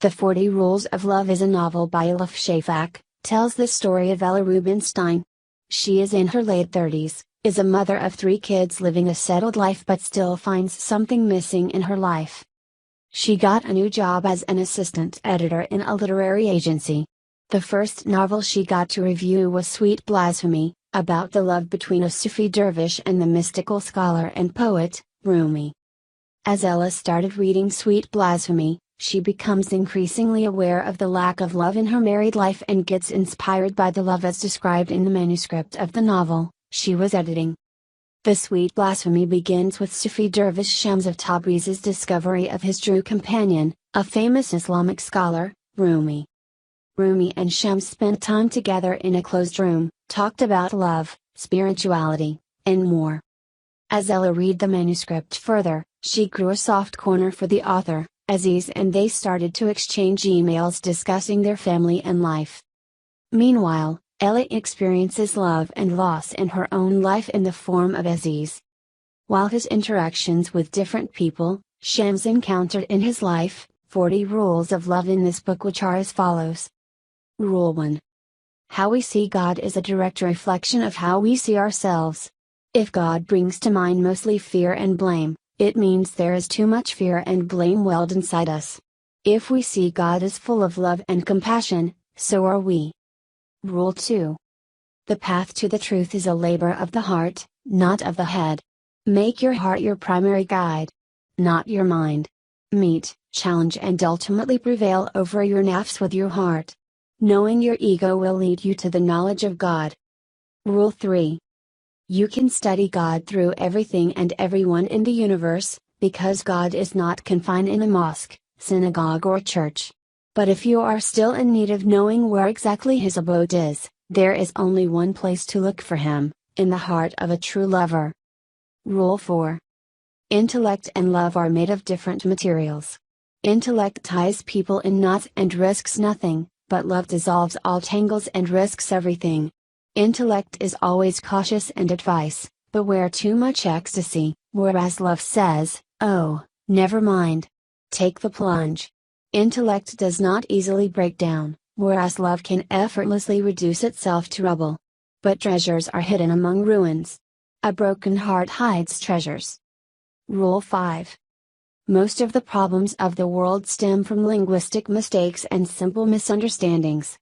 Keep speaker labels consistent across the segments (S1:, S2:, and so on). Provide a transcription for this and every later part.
S1: The 40 Rules of Love is a novel by Elif Shafak, tells the story of Ella Rubinstein. She is in her late 30s, is a mother of 3 kids living a settled life but still finds something missing in her life. She got a new job as an assistant editor in a literary agency. The first novel she got to review was Sweet Blasphemy, about the love between a Sufi dervish and the mystical scholar and poet, Rumi. As Ella started reading Sweet Blasphemy, she becomes increasingly aware of the lack of love in her married life and gets inspired by the love as described in the manuscript of the novel she was editing. The Sweet Blasphemy begins with Sufi dervish Shams of Tabriz's discovery of his true companion, a famous Islamic scholar, Rumi. Rumi and Shams spent time together in a closed room, talked about love, spirituality, and more. As Ella read the manuscript further, she grew a soft corner for the author, Aziz, and they started to exchange emails discussing their family and life. Meanwhile, Ella experiences love and loss in her own life in the form of Aziz. While his interactions with different people, Shams encountered in his life, 40 rules of love in this book, which are as follows. Rule 1. How we see God is a direct reflection of how we see ourselves. If God brings to mind mostly fear and blame, it means there is too much fear and blame welled inside us. If we see God as full of love and compassion, so are we. Rule 2. The path to the truth is a labor of the heart, not of the head. Make your heart your primary guide, not your mind. Meet, challenge, and ultimately prevail over your nafs with your heart. Knowing your ego will lead you to the knowledge of God. Rule 3. You can study God through everything and everyone in the universe, because God is not confined in a mosque, synagogue, or church. But if you are still in need of knowing where exactly His abode is, there is only one place to look for Him, in the heart of a true lover. Rule 4. Intellect and love are made of different materials. Intellect ties people in knots and risks nothing, but love dissolves all tangles and risks everything. Intellect is always cautious and advice, beware too much ecstasy, whereas love says, oh, never mind. Take the plunge. Intellect does not easily break down, whereas love can effortlessly reduce itself to rubble. But treasures are hidden among ruins. A broken heart hides treasures. Rule 5. Most of the problems of the world stem from linguistic mistakes and simple misunderstandings.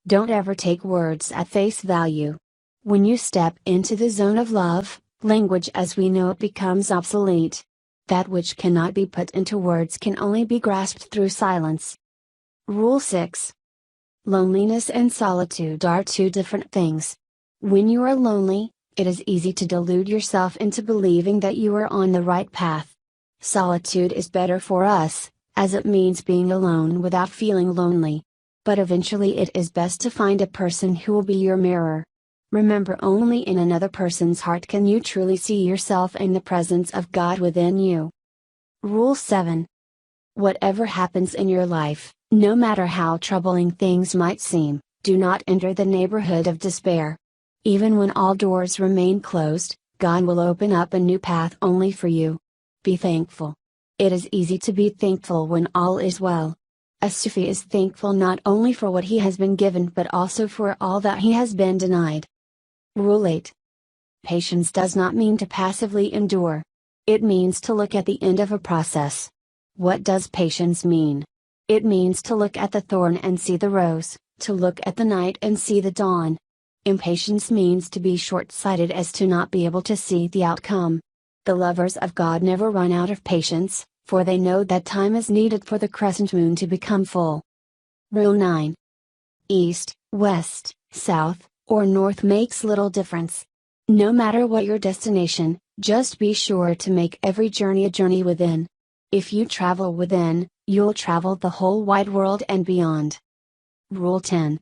S1: Don't ever take words at face value. When you step into the zone of love, language as we know it becomes obsolete. That which cannot be put into words can only be grasped through silence. Rule 6. Loneliness and solitude are 2 different things. When you are lonely, it is easy to delude yourself into believing that you are on the right path. Solitude is better for us, as it means being alone without feeling lonely. But eventually it is best to find a person who will be your mirror. Remember, only in another person's heart can you truly see yourself and the presence of God within you. Rule 7. Whatever happens in your life, no matter how troubling things might seem, do not enter the neighborhood of despair. Even when all doors remain closed, God will open up a new path only for you. Be thankful. It is easy to be thankful when all is well. A Sufi is thankful not only for what he has been given but also for all that he has been denied. Rule 8. Patience does not mean to passively endure. It means to look at the end of a process. What does patience mean? It means to look at the thorn and see the rose, to look at the night and see the dawn. Impatience means to be short-sighted as to not be able to see the outcome. The lovers of God never run out of patience, for they know that time is needed for the crescent moon to become full. Rule 9. East, west, south, or north makes little difference. No matter what your destination, just be sure to make every journey a journey within. If you travel within, you'll travel the whole wide world and beyond. Rule 10.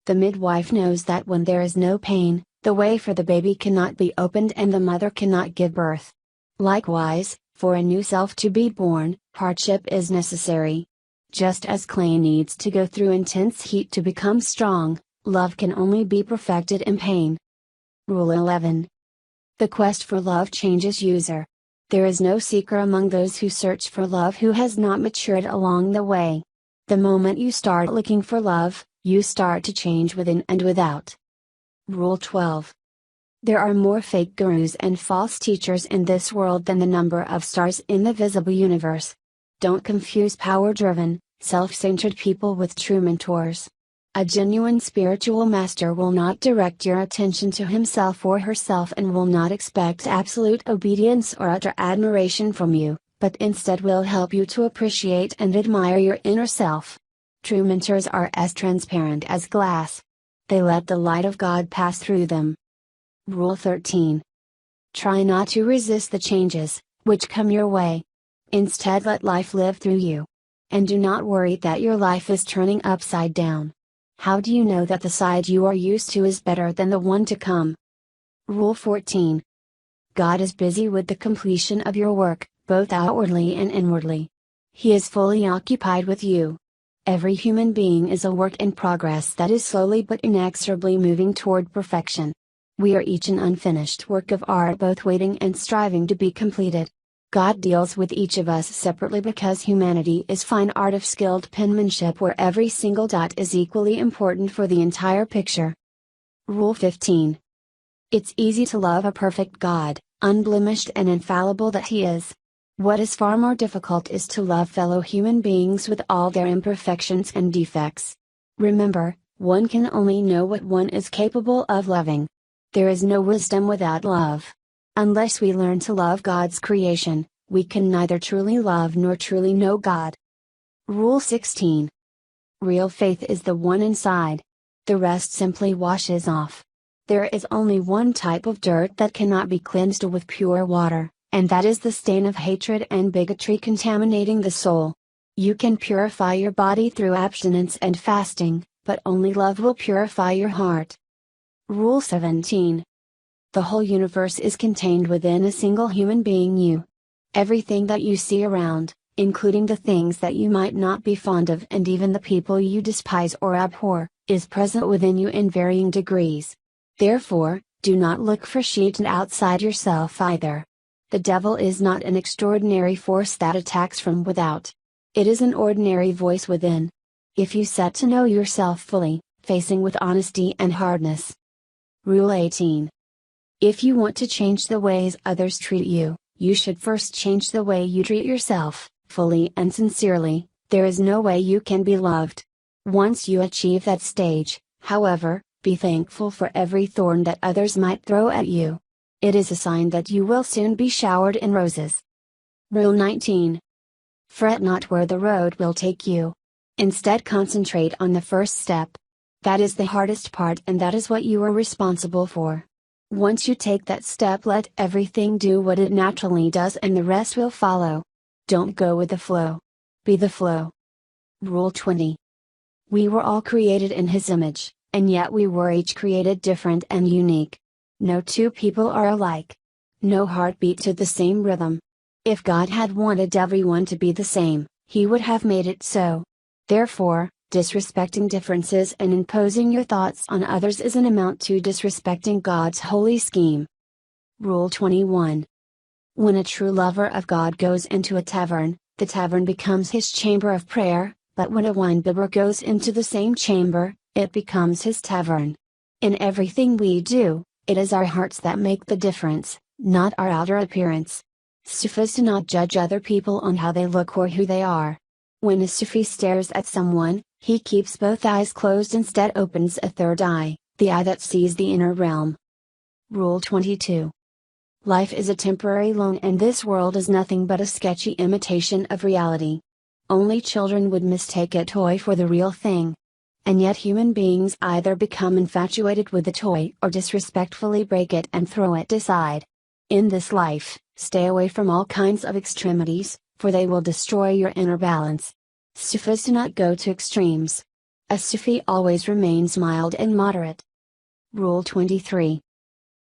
S1: The midwife knows that when there is no pain, the way for the baby cannot be opened and the mother cannot give birth. Likewise, for a new self to be born, hardship is necessary. Just as clay needs to go through intense heat to become strong, love can only be perfected in pain. Rule 11. The quest for love changes user. There is no seeker among those who search for love who has not matured along the way. The moment you start looking for love, you start to change within and without. Rule 12. There are more fake gurus and false teachers in this world than the number of stars in the visible universe. Don't confuse power-driven, self-centered people with true mentors. A genuine spiritual master will not direct your attention to himself or herself and will not expect absolute obedience or utter admiration from you, but instead will help you to appreciate and admire your inner self. True mentors are as transparent as glass. They let the light of God pass through them. Rule 13. Try not to resist the changes, which come your way. Instead, let life live through you. And do not worry that your life is turning upside down. How do you know that the side you are used to is better than the one to come? Rule 14. God is busy with the completion of your work, both outwardly and inwardly. He is fully occupied with you. Every human being is a work in progress that is slowly but inexorably moving toward perfection. We are each an unfinished work of art, both waiting and striving to be completed. God deals with each of us separately because humanity is fine art of skilled penmanship where every single dot is equally important for the entire picture. Rule 15. It's easy to love a perfect God, unblemished and infallible that He is. What is far more difficult is to love fellow human beings with all their imperfections and defects. Remember, one can only know what one is capable of loving. There is no wisdom without love. Unless we learn to love God's creation, we can neither truly love nor truly know God. Rule 16. Real faith is the one inside. The rest simply washes off. There is only one type of dirt that cannot be cleansed with pure water, and that is the stain of hatred and bigotry contaminating the soul. You can purify your body through abstinence and fasting, but only love will purify your heart. Rule 17. The whole universe is contained within a single human being, you. Everything that you see around, including the things that you might not be fond of and even the people you despise or abhor, is present within you in varying degrees. Therefore, do not look for shit outside yourself either. The devil is not an extraordinary force that attacks from without. It is an ordinary voice within. If you set to know yourself fully, facing with honesty and hardness. Rule 18. If you want to change the ways others treat you, you should first change the way you treat yourself, fully and sincerely. There is no way you can be loved. Once you achieve that stage, however, be thankful for every thorn that others might throw at you. It is a sign that you will soon be showered in roses. Rule 19. Fret not where the road will take you. Instead, concentrate on the first step. That is the hardest part and that is what you are responsible for. Once you take that step, let everything do what it naturally does and the rest will follow. Don't go with the flow. Be the flow. Rule 20. We were all created in His image, and yet we were each created different and unique. No two people are alike. No heart beat to the same rhythm. If God had wanted everyone to be the same, He would have made it so. Therefore, disrespecting differences and imposing your thoughts on others is an amount to disrespecting God's holy scheme. Rule 21. When a true lover of God goes into a tavern, the tavern becomes his chamber of prayer, but when a winebibber goes into the same chamber, it becomes his tavern. In everything we do, it is our hearts that make the difference, not our outer appearance. Sufis do not judge other people on how they look or who they are. When a Sufi stares at someone, he keeps both eyes closed, instead opens a third eye, the eye that sees the inner realm. Rule 22. Life is a temporary loan and this world is nothing but a sketchy imitation of reality. Only children would mistake a toy for the real thing. And yet human beings either become infatuated with the toy or disrespectfully break it and throw it aside. In this life, stay away from all kinds of extremities, for they will destroy your inner balance. Sufis do not go to extremes. A Sufi always remains mild and moderate. Rule 23.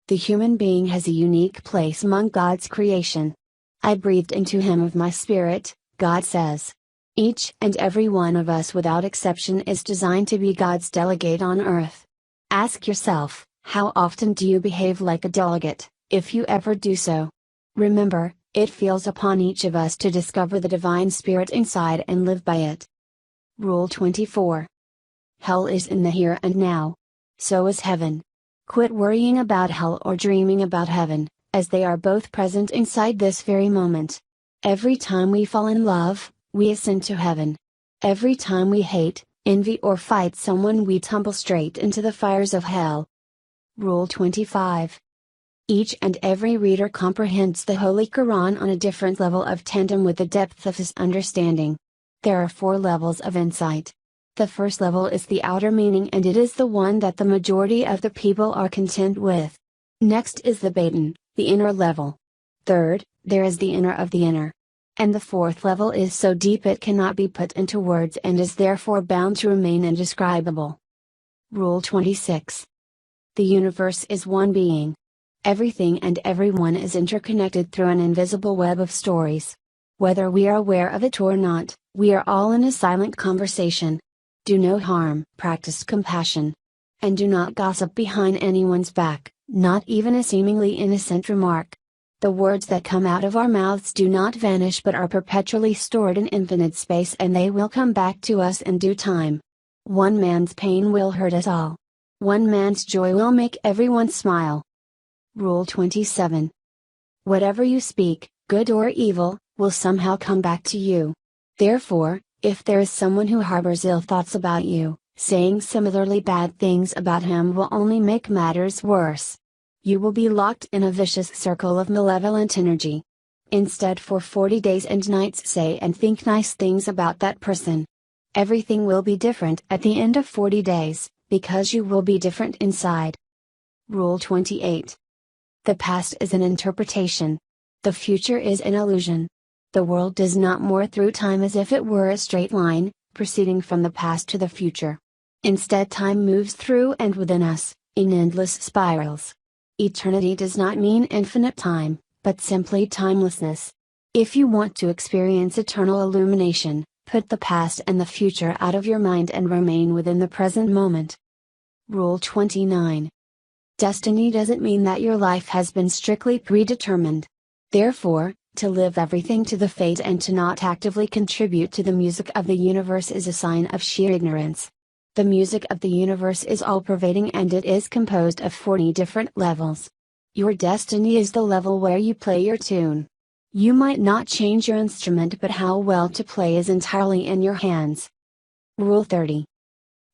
S1: The human being has a unique place among God's creation. I breathed into him of my spirit, God says. Each and every one of us without exception is designed to be God's delegate on earth. Ask yourself, how often do you behave like a delegate, if you ever do so? Remember, it feels upon each of us to discover the divine spirit inside and live by it. Rule 24. Hell is in the here and now. So is heaven. Quit worrying about hell or dreaming about heaven, as they are both present inside this very moment. Every time we fall in love, we ascend to heaven. Every time we hate, envy or fight someone, we tumble straight into the fires of hell. Rule 25. Each and every reader comprehends the Holy Quran on a different level of tandem with the depth of his understanding. There are 4 levels of insight. The first level is the outer meaning, and it is the one that the majority of the people are content with. Next is the batin, the inner level. Third, there is the inner of the inner. And the 4th level is so deep it cannot be put into words and is therefore bound to remain indescribable. Rule 26. The universe is one being. Everything and everyone is interconnected through an invisible web of stories. Whether we are aware of it or not, we are all in a silent conversation. Do no harm, practice compassion. And do not gossip behind anyone's back, not even a seemingly innocent remark. The words that come out of our mouths do not vanish but are perpetually stored in infinite space, and they will come back to us in due time. One man's pain will hurt us all. One man's joy will make everyone smile. Rule 27. Whatever you speak, good or evil, will somehow come back to you. Therefore, if there is someone who harbors ill thoughts about you, saying similarly bad things about him will only make matters worse. You will be locked in a vicious circle of malevolent energy. Instead, for 40 days and nights say and think nice things about that person. Everything will be different at the end of 40 days, because you will be different inside. Rule 28. The past is an interpretation. The future is an illusion. The world does not move through time as if it were a straight line, proceeding from the past to the future. Instead, time moves through and within us, in endless spirals. Eternity does not mean infinite time, but simply timelessness. If you want to experience eternal illumination, put the past and the future out of your mind and remain within the present moment. Rule 29. Destiny doesn't mean that your life has been strictly predetermined. Therefore, to live everything to the fate and to not actively contribute to the music of the universe is a sign of sheer ignorance. The music of the universe is all-pervading, and it is composed of 40 different levels. Your destiny is the level where you play your tune. You might not change your instrument, but how well to play is entirely in your hands. Rule 30.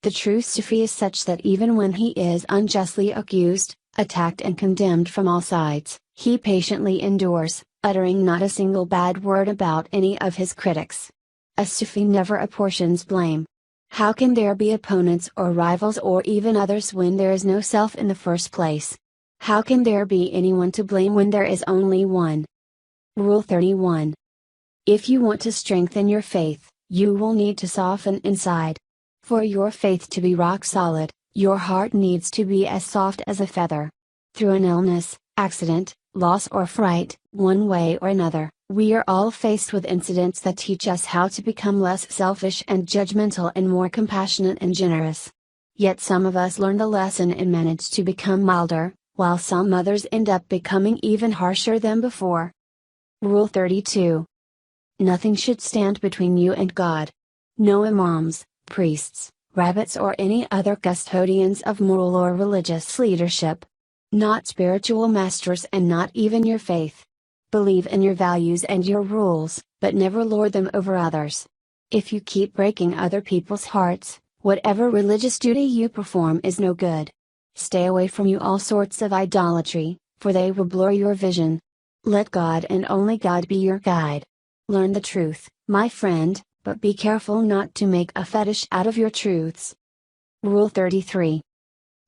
S1: The true Sufi is such that even when he is unjustly accused, attacked and condemned from all sides, he patiently endures, uttering not a single bad word about any of his critics. A Sufi never apportions blame. How can there be opponents or rivals or even others when there is no self in the first place? How can there be anyone to blame when there is only one? Rule 31. If you want to strengthen your faith, you will need to soften inside. For your faith to be rock solid, your heart needs to be as soft as a feather. Through an illness, accident, loss or fright, one way or another, we are all faced with incidents that teach us how to become less selfish and judgmental and more compassionate and generous. Yet some of us learn the lesson and manage to become milder, while some others end up becoming even harsher than before. Rule 32. Nothing should stand between you and God. No imams, priests, rabbis or any other custodians of moral or religious leadership. Not spiritual masters and not even your faith. Believe in your values and your rules, but never lord them over others. If you keep breaking other people's hearts, whatever religious duty you perform is no good. Stay away from you all sorts of idolatry, for they will blur your vision. Let God and only God be your guide. Learn the truth, my friend, but be careful not to make a fetish out of your truths. Rule 33.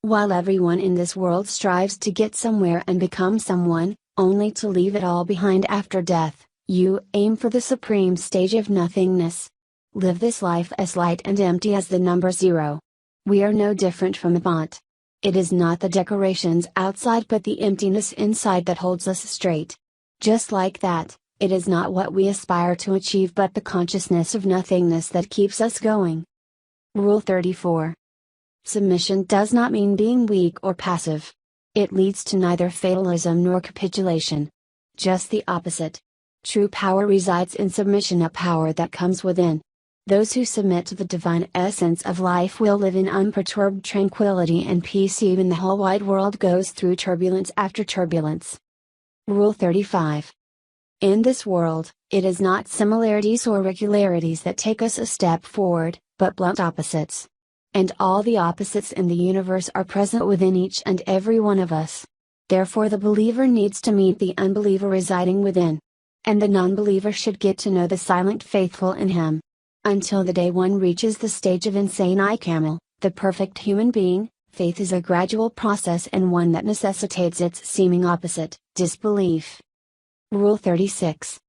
S1: While everyone in this world strives to get somewhere and become someone, only to leave it all behind after death, you aim for the supreme stage of nothingness. Live this life as light and empty as the number 0. We are no different from a bot. It is not the decorations outside but the emptiness inside that holds us straight. Just like that, it is not what we aspire to achieve but the consciousness of nothingness that keeps us going. Rule 34. Submission does not mean being weak or passive. It leads to neither fatalism nor capitulation. Just the opposite. True power resides in submission, a power that comes within. Those who submit to the divine essence of life will live in unperturbed tranquility and peace even the whole wide world goes through turbulence after turbulence. Rule 35. In this world, it is not similarities or regularities that take us a step forward, but blunt opposites. And all the opposites in the universe are present within each and every one of us. Therefore the believer needs to meet the unbeliever residing within. And the non-believer should get to know the silent faithful in him. Until the day one reaches the stage of insane I-camel, the perfect human being, faith is a gradual process and one that necessitates its seeming opposite, disbelief. Rule 36.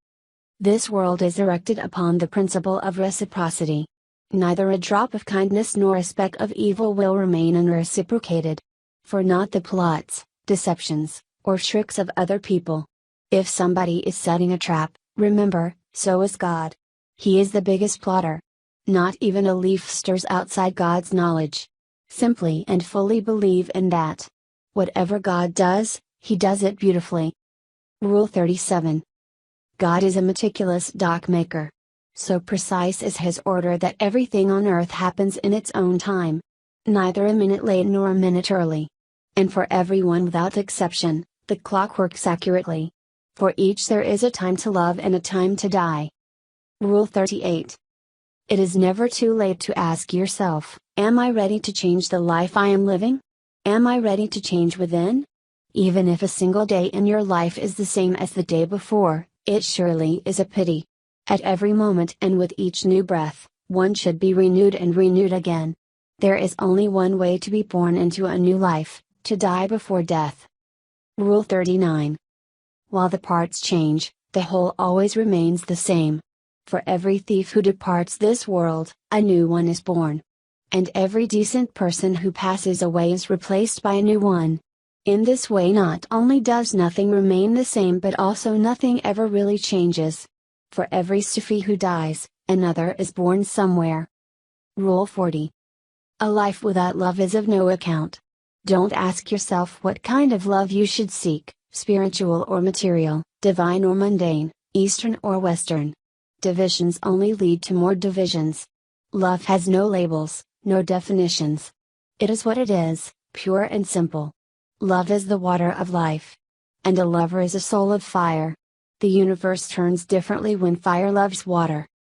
S1: This world is erected upon the principle of reciprocity. Neither a drop of kindness nor a speck of evil will remain unreciprocated. For not the plots, deceptions, or tricks of other people. If somebody is setting a trap, remember, so is God. He is the biggest plotter. Not even a leaf stirs outside God's knowledge. Simply and fully believe in that. Whatever God does, He does it beautifully. Rule 37. God is a meticulous dock maker. So precise is His order that everything on earth happens in its own time. Neither a minute late nor a minute early. And for everyone without exception, the clock works accurately. For each there is a time to love and a time to die. Rule 38. It is never too late to ask yourself, am I ready to change the life I am living? Am I ready to change within? Even if a single day in your life is the same as the day before, it surely is a pity. At every moment and with each new breath, one should be renewed and renewed again. There is only one way to be born into a new life, to die before death. Rule 39. While the parts change, the whole always remains the same. For every thief who departs this world, a new one is born. And every decent person who passes away is replaced by a new one. In this way not only does nothing remain the same but also nothing ever really changes. For every Sufi who dies, another is born somewhere. Rule 40. A life without love is of no account. Don't ask yourself what kind of love you should seek, spiritual or material, divine or mundane, Eastern or Western. Divisions only lead to more divisions. Love has no labels, no definitions. It is what it is, pure and simple. Love is the water of life. And a lover is a soul of fire. The universe turns differently when fire loves water.